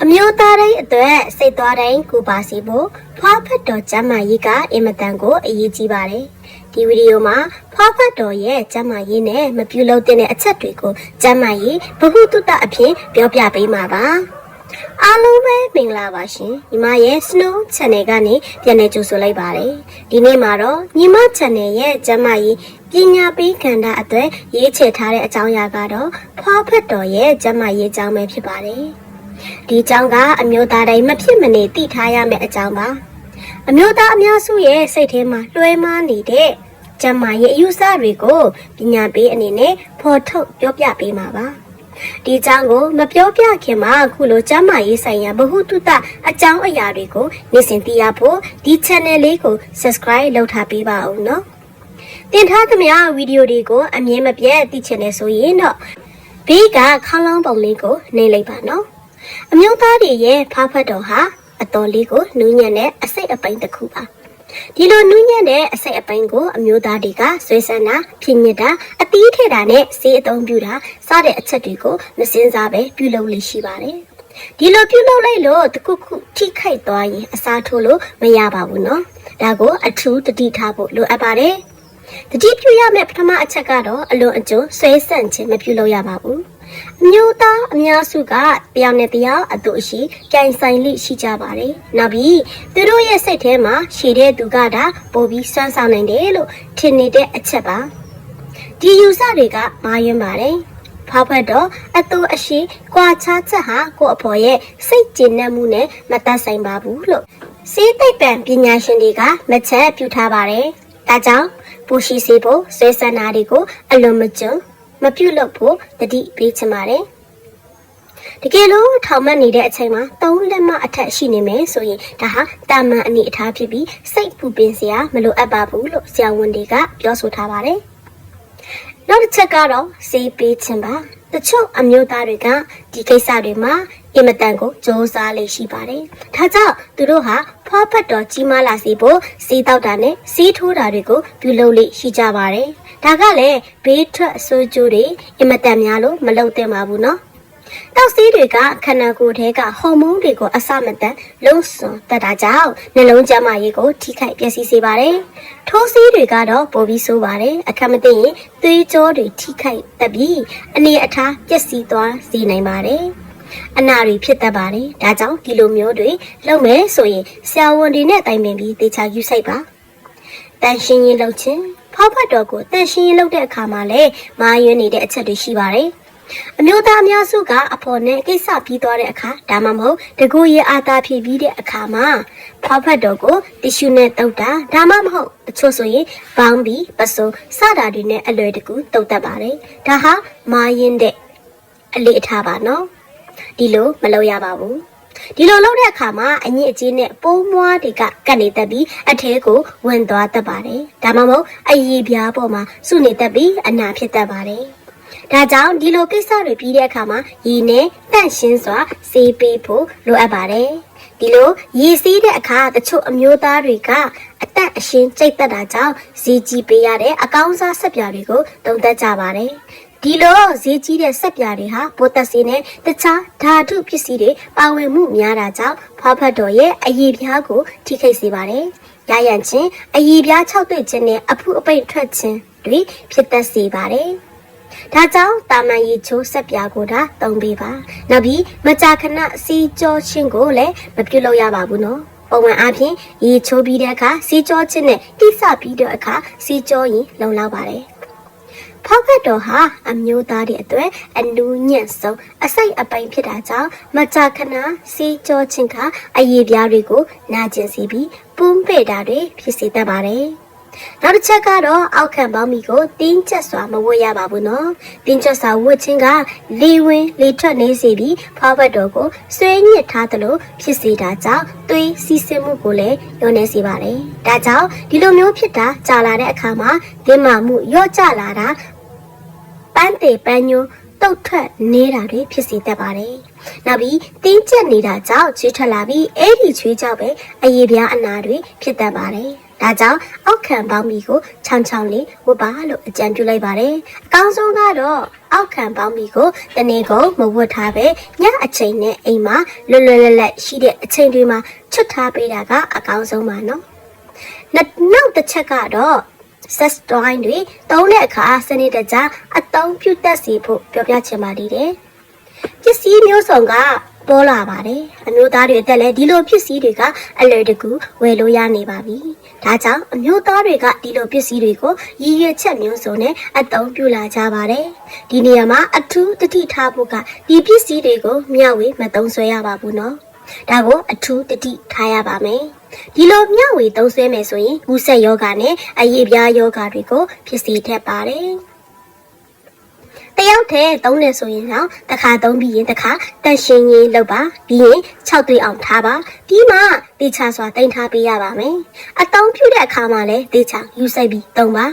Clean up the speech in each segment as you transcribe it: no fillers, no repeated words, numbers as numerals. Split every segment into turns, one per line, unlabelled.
အမျိုးသားတိုင်းအတွက်စိတ်သွားတိုင်းကိုပါစီဖို့ဖွားဖတ်တော်ကျမ်းမာရေးကအင်မတန်ကိုအရေးကြီးပါတယ်။ဒီဗီဒီယိုမှာဖွားဖတ်တော်ရဲ့ကျမ်းမာရေးနဲ့မပြုလုပ်တဲ့အချက်တွေကိုကျမ်းမာရေးဗဟုသုတအဖြစ်ပြောပြပေးမှာပါ။အားလုံးပဲမင်္ဂလာပါရှင်။ညီမရဲ့ Snow Channel ကနေပြန်လည်ကြိုဆိုလိုက်ပါတယ်။ဒီနေ့မှာတော့ညီမ Channel ရဲ့ကျမ်းမာရေးပညာပေးကဏ္ဍအတွက်ရေးချယ်ထားတဲ့အကြောင်းအရာကတော့ဖွားဖတ်တော်ရဲ့ကျမ်းမာရေးအကြောင်းပဲဖြစ်ပါတယ်။ဒီအကြောင်းကအမျိုးသားတိုင်းမဖြစ်မနေသိထားရမယ့်အကြောင်းပါအမျိုးသားအများစုရဲ့စိတ်ထဲမှာလွှဲမှားနေတဲ့ကျမ်းမာရေးအယူဆတွေကိုပညာပေးအနေနဲ့ဖော်ထုတ်ပြောပြပေးမှာပါဒီအကြောင်းကိုမပြောပြခင်မှာအခုလိုကျမ်းမာရေးဆိုင်ရာဗဟုသုတအကြောင်းအရာတွေကိုနေ့စဉ်သိရဖို့ဒီ channel လေးကို subscribe လုပ်ထားပေးပါဦးနော်တင်ထားသမျှဗီဒီယိုတွေကိုအမြဲမပြတ်သိချင်တယ်ဆိုရင်တော့ဘေးကခေါင်းလောင်းပုံလေးကိုနှိပ်လိုက်ပါနော်အမျိုးသားတွေရဲ့ဖားဖတ်တော်ဟာအတော်လေးကိုနူးညံ့တဲ့အစိတ်အပိုင်းတစ်ခုပါဒီလိုနူးညံ့တဲ့အစိတ်အပိုင်းကိုအမျိုးသားတွေကဆွဲဆန်းတာဖြစ်ညစ်တာအသီးထည့်တာနဲ့ဆေးအသုံးပြုတာစတဲ့အချက်တွေကိုမစင်စားပဲပြုလုပ်လို့ရှိပါတယ်ဒီလိုပြုလုပ်လိုက်လို့တခုခုထိခိုက်သွားရင်အစားထိုးလို့မရပါဘူးနော်ဒါကိုအထူးတတိထားဖို့လိုအပ်ပါတယ်တတိပြုရမယ့်ပထမအချက်ကတော့အလွန်အကျွံဆွဲဆန့်ခြင်းမပြုလုပ်ရပါဘူးအမျိုးသားအများစုကတယောက်နဲ့တယောက်အတူရှိကြိုင်ဆိုင်လိရှိကြပါတယ်။နောက်ပြီးသူတို့ရဲ့စိတ်ထဲမှာရှည်တဲ့သူကဒါပိုပြီးစွမ်းဆောင်နိုင်တယ်လို့ထင်နေတဲ့အချက်ပါ။ဒီယူဆတွေကမှားယွင်းပါတယ်။ဖောက်ဖက်တော့အတူအရှိကွာခြားချက်ဟာကိုယ့်အဖော်ရဲ့စိတ်ကျဉ်နှံ့မှုနဲ့မသက်ဆိုင်ပါဘူးလို့စေသိပ္ပံပညာရှင်တွေကမချက်ပြုထားပါတယ်။ဒါကြောင့်ပူရှိစေဖို့ဆွဲဆန္ဒတွေကိုအလွန်မကျွံမပြုတ်လို့ဖို့တတိပေးချင်ပါတယ်တကယ်လို့ထောင်မှတ်နေတဲ့အချိန်မှာ3လက်မအထက်ရှိနေမယ်ဆိုရင်ဒါဟာတာမန်အနေအထားဖြစ်ပြီးစိတ်ပူပင်စရာမလိုအပ်ပါဘူးလို့ဆရာဝန်တွေကပြောဆိုထားပါတယ်နောက်တစ်ချက်ကတော့ဆေးပေးခြင်းပါတချို့အမျိုးသားတွေကဒီကိစ္စတွေမှာအင်မတန်ကိုစ조사လေးရှိပါတယ်ဒါကြောင့်သူတို့ဟာဖွားဖတ်တော်ကြီးမားလာစေဖို့ဆေးတောက်တာနဲ့ဆေးထိုးတာတွေကိုပြုလုပ်လေးရှိကြပါတယ်ဒါကလည်းဘေးထွက်အဆိုးကျိုးတွေအင်မတန်များလို့မလုပ်သင့်ပါဘူးနော်တောက်ဆေးတွေကခန္ဓာကိုယ်ထဲကဟော်မုန်းတွေကိုအစမတန်လုံစွန်တက်တာကြောင့်နှလုံးကျန်းမာရေးကိုထိခိုက်ပျက်စီးစေပါတယ်ထိုးဆေးတွေကတော့ပိုပြီးဆိုးပါတယ်အခက်မသိရင်သွေးကြောတွေထိခိုက်တက်ပြီးအနေအထားပျက်စီးသွားစေနိုင်ပါတယ်အနာတွေဖြစ်တတ်ပါတယ်ဒါကြောင့်ဒီလိုမျိုးတွေလုပ်မယ်ဆိုရင်ဆရာဝန်တွေနဲ့တိုင်ပင်ပြီးတေချာယူဆိုင်ပါတန်ရှင်းရင်လုပ်ခြင်းဖောက်ဖတ်တော်ကိုတန်ရှင်းရင်လုပ်တဲ့အခါမှာလည်းမာယွင်းနေတဲ့အချက်တွေရှိပါတယ်အမျိုးသားအများစုကအဖော်နဲ့ကိစ္စပြီးသွားတဲ့အခါဒါမှမဟုတ်တကူရဲ့အာသာဖြည့်ပြီးတဲ့အခါမှာဖောက်ဖတ်တော်ကိုတီရှူနဲ့တုပ်တာဒါမှမဟုတ်တချို့ဆိုရင်ဘောင်းပြီးပစုံစတာတွေနဲ့အလွယ်တကူတုပ်တတ်ပါတယ်ဒါဟာမာယွင်းတဲ့အလေးအထားပါနော်ဒီလိုမလုပ်ရပါဘူးဒီလိုလုပ်တဲ့အခါမှာအညစ်အကြေးနဲ့ပိုးမွားတွေကကတ်နေတတ်ပြီးအထဲကိုဝင်သွားတတ်ပါတယ်ဒါမှမဟုတ်အရည်ပြားပေါ်မှာစုနေတတ်ပြီးအနာဖြစ်တတ်ပါတယ်ဒါကြောင့်ဒီလိုကိစ္စတွေပြီးတဲ့အခါမှာရေနဲ့တန့်ရှင်းစွာဆေးပေးဖို့လိုအပ်ပါတယ်ဒီလိုရေစီးတဲ့အခါတချို့အမျိုးသားတွေကအသက်အရှင်ကျိတ်သက်တာကြောင့်ဈေးကြီးပေးရတဲ့အကောင်းစားဆက်ပြာတွေကိုတုံ့တက်ကြပါတယ်ဒီလိုဈေးကြီးတဲ့ဆက်ပြာတွေဟာပိုတက်စီနဲ့တခြားဓာတုပစ္စည်းတွေပါဝင်မှုများတာကြောင့်ဖွားဖတ်တော်ရဲ့အရည်ပြားကိုထိခိုက်စေပါတယ်။ရရန်ချင်းအရည်ပြား၆တွေ့ခြင်းနဲ့အဖုအပိတ်ထွက်ခြင်းတွေဖြစ်တတ်စေပါတယ်။ဒါကြောင့်တာမန်ရေချိုးဆက်ပြာကိုဒါသုံးပေးပါ။နောက်ပြီးမကြာခဏစီးကြောခြင်းကိုလည်းမပြုလုပ်ရပါဘူးနော်။ပုံမှန်အားဖြင့်ရေချိုးပြီးတဲ့အခါစီးကြောခြင်းနဲ့တိစပြီးတဲ့အခါစီးကြောရင်လုံလောက်ပါတယ်။ဖောက်ဖက်တော်ဟာအမျိုးသားတွေအတွက်အနူးညံ့ဆုံးအစိတ်အပိုင်းဖြစ်တာကြောင့်မကြာခဏစီးကြောခြင်းကအရည်ပြားတွေကိုနာကျင်စေပြီးပူးပေတာတွေဖြစ်စေတတ်ပါတယ်။နောက်တစ်ချက်ကတော့အောက်ခံပေါင်းမီကိုတင်းကျပ်စွာမဝတ်ရပါဘူးနော်။တင်းကျပ်စွာဝတ်ခြင်းကလေဝင်လေထွက်နေစေပြီးဖောက်ဖက်တော်ကိုဆွဲညစ်ထားသလိုဖြစ်စေတာကြောင့်သွေးစီးဆင်းမှုကိုလည်းလျော့နေစေပါတယ်။ဒါကြောင့်ဒီလိုမျိုးဖြစ်တာကြာလာတဲ့အခါမှာဒင်းမာမှုလျော့ကျလာတာပန်းတေပန်းညိုတုတ်ထွက်နေတာတွေဖြစ်စေတတ်ပါတယ်။နောက်ပြီးတင်းကျပ်နေတာကြောင့်ချွေးထွက်လာပြီးအဲ့ဒီချွေးကြောင့်ပဲအရည်ပြားအနာတွေဖြစ်တတ်ပါတယ်။ ဒါကြောင့်အောက်ခံပေါင်းပြီးကိုချောင်းချောင်းလေးဝတ်ပါလို့အကြံပြုလိုက်ပါတယ်အကောင်းဆုံးကတော့အောက်ခံပေါင်းပြီးကိုတနေ့ကုန်မဝတ်ထားပဲညအချိန်နဲ့အိမ်မှာလွတ်လွတ်လပ်လပ်ရှိတဲ့အချိန်တွေမှာချွတ်ထားပေးတာကအကောင်းဆုံးပါနော်နောက်တစ်ချက်ကတော့ set style တွေတုံးတဲ့အခါစနစ်တကျအသုံးပြုတတ်စီဖို့ပြောပြချင်ပါသေးတယ်ပစ္စည်းမျိုးစုံကပေါ်လာပါတယ်အမျိုးသားတွေတက်လဲဒီလိုပစ္စည်းတွေကအလွယ်တကူဝယ်လို့ရနေပါပြီဒါကြောင့်အမျိုးသားတွေကဒီလိုပစ္စည်းတွေကိုရည်ရွယ်ချက်မျိုးစုံနဲ့အသုံးပြုလာကြပါတယ်ဒီနေရာမှာအထူးတတိထားဖို့ကဒီပစ္စည်းတွေကိုမျှဝေမသုံးဆွဲရပါဘူးနော်ဒါကိုအထူးတတိထားရပါမယ်ဒီလိုမျှဝေသုံးဆွဲမယ်ဆိုရင်ကူးစက်ယောဂနဲ့အရေပြားယောဂတွေကိုဖြစ်စေတတ်ပါတယ်တယောက်တည်းသုံးနေဆိုရင်တော့တစ်ခါသုံးပြီးရင်တစ်ခါတန်ရှင်းရေးလုပ်ပါပြီးရင်6သွေးအောင်ထားပါဒီမှာတေချာစွာတင်ထားပေးရပါမယ်အသုံးပြုတဲ့အခါမှာလည်းတေချာယူဆိုင်ပြီးသုံးပါ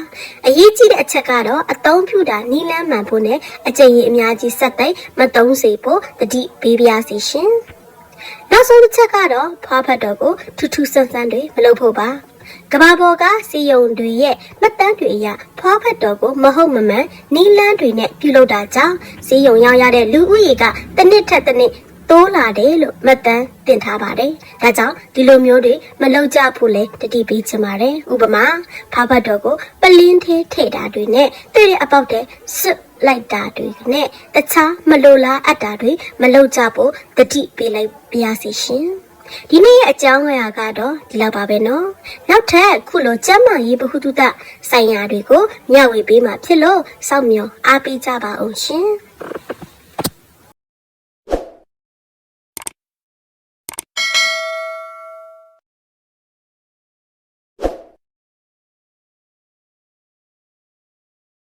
အရေးကြီးတဲ့အချက်ကတော့အသုံးပြုတာနီးလန်းမှန်ဖို့နဲ့အကျင့်ရည်အများကြီးဆက်သိမ်းမသုံးစေဖို့တတိပေးပါရစေရှင်နောက်ဆုံးတစ်ချက်ကတော့ဖွားဖတ်တော်ကိုထူးထူးဆန်းဆန်းတွေမလုပ်ဖို့ပါကဘာပေါ်ကစီယုံတွေရဲ့မှတ်တမ်းတွေအရဖွားဖတ်တော်ကိုမဟုတ်မမှန်နီးလန်းတွေနဲ့ပြုလုပ်တာကြောင့်စီယုံရောက်ရတဲ့လူဦးရေကတစ်နှစ်ထက်တစ်နှစ်တိုးလာတယ်လို့မှတ်တမ်းတင်ထားပါတယ်။ဒါကြောင့်ဒီလိုမျိုးတွေမလုပ်ကြဖို့လဲတတိပေးချင်ပါတယ်။ဥပမာဖွားဖတ်တော်ကိုပလင်းသေးထည့်တာတွေနဲ့တွေ့တဲ့အပေါက်တဲ့စွတ်လိုက်တာတွေနဲ့တခြားမလိုလားအပ်တာတွေမလုပ်ကြဖို့တတိပေးလိုက်ပါရစေရှင်။ဒီနေ့ရဲ့အကြောင်းအရာကတော့ဒီလောက်ပါပဲနော်နောက်ထပ်ခုလိုကျမ်းမာရေးဗဟုသုတဆိုင်ရာတွေကိုမျှဝေပေးမှာဖြစ်လို့စောင့်မျှော်အားပေးကြပါအောင်ရှင်